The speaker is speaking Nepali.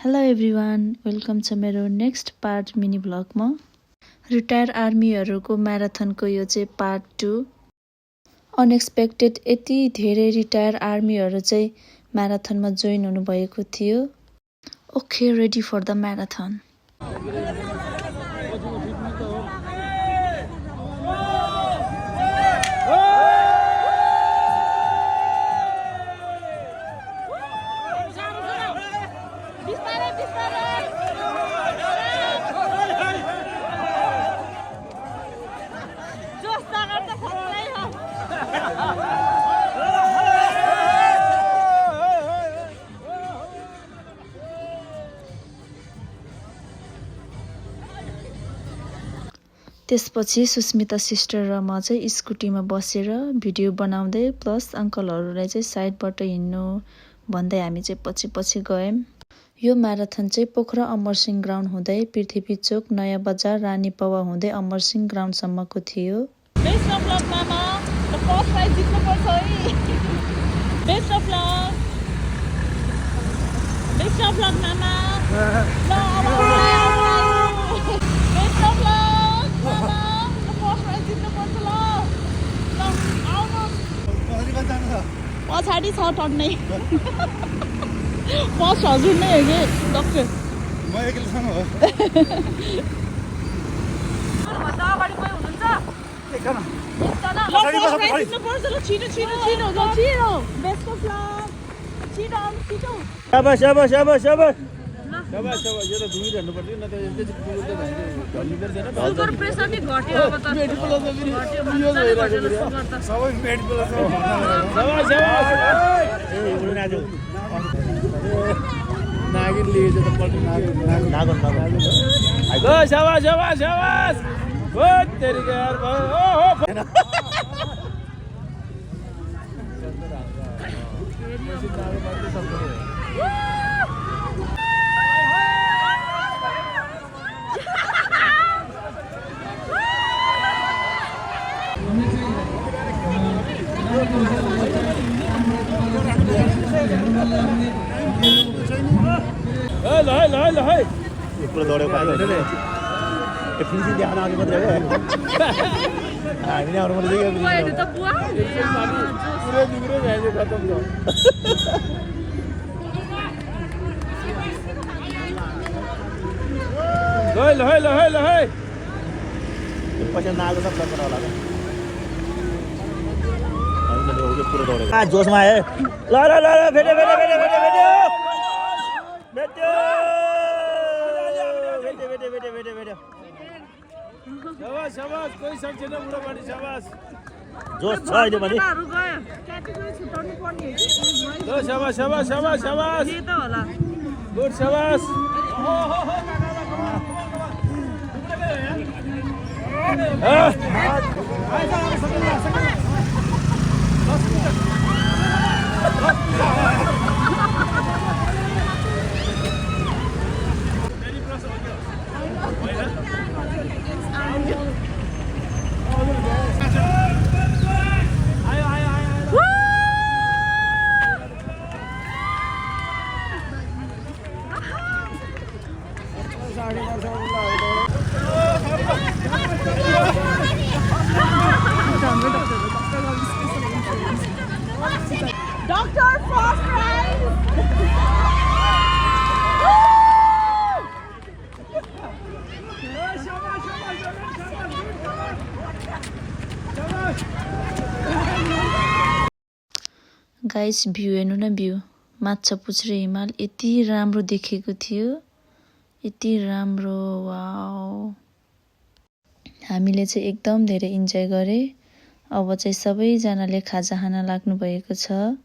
हेलो एभ्रिवान, वेलकम छ मेरो नेक्स्ट पार्ट मिनी भ्लगमा। रिटायर आर्मीहरूको म्याराथनको यो चाहिँ पार्ट 2। अनएक्सपेक्टेड यति धेरै रिटायर आर्मीहरू चाहिँ म्याराथनमा जोइन हुनुभएको थियो। Okay, ready for the marathon. त्यसपछि सुस्मिता सिस्टर र म चाहिँ स्कुटीमा बसेर भिडियो बनाउँदै प्लस अङ्कलहरूलाई चाहिँ साइडबाट हिँड्नु भन्दै हामी चाहिँ पछि गयौँ। यो म्याराथन चाहिँ पोखरा अमरसिंह ग्राउन्ड हुँदै पृथ्वी चोक, नयाँ बजार, रानी पवा हुँदै अमरसिंह ग्राउन्डसम्मको थियो। बेस्ट अफ लक मामा, द फर्स्ट प्राइज जित्नुपर्छ है। Best of lock, best of lock मामा। ल बेस्ट अफ लक मामा, द फर्स्ट प्राइज जित्नुपर्छ। ल आउनु पछाडि छ टन्नै। फर्स्ट हजुर नै हो कि डक्टर? म एक्लैसँग हो। अगाडि कोही हुनुहुन्छ? एकजना। ल फर्स्ट प्राइज जित्नुपर्छ। ल छिटो ल छिटो। Best of lock. छिटो आउनु छिटो। शाबाश शाबाश शाबाश शाबाश शाबाश शाबाश। यो त घुमिरहनु पर्छ न त, एकैचोटि पुग्नु त ढल्नु पर्दैन। सुगर प्रेसर नि घट्यो अब त। मेड प्लस घट्यो मजाले घट्यो सुगर त। सबै मेड प्लस हो। शाबाश शाबाश। ए उडे नाजु नागिन लिएछ त पल्ट नागन आइगो। शाबाश शाबाश शाबाश। ओ तेरी यार ओ पुरा दौड्यो पाइँदैन नि। फिनिसिङ देखाउन आउने मात्रै हो। हामी नै आउनु मात्रै बुवा हेर्नु त बुवा। पुरै बिग्रो भ्यायो खतम छ। ल पैसा नागो सब लग्न होला त। पुरो दौडेको जोसमा आयो। ल भेट्यो शाबाश शाबाश। कोही सक्दैन बुढापाटी। शाबाश जोस छ अहिले पनि। ल शाबाश शाबाश शाबाश शाबाश। के त होला? गुड शाबाश। Doctor, first prize! Guys, view हेर्नु न, भ्यू माछा पुछ्रे हिमाल यति राम्रो देखेको थियो, यति राम्रो। वाउ, हामीले चाहिँ एकदम धेरै इन्जोय गरे। अब चाहिँ सबैजनाले खाजा खान लाग्नु भएको छ।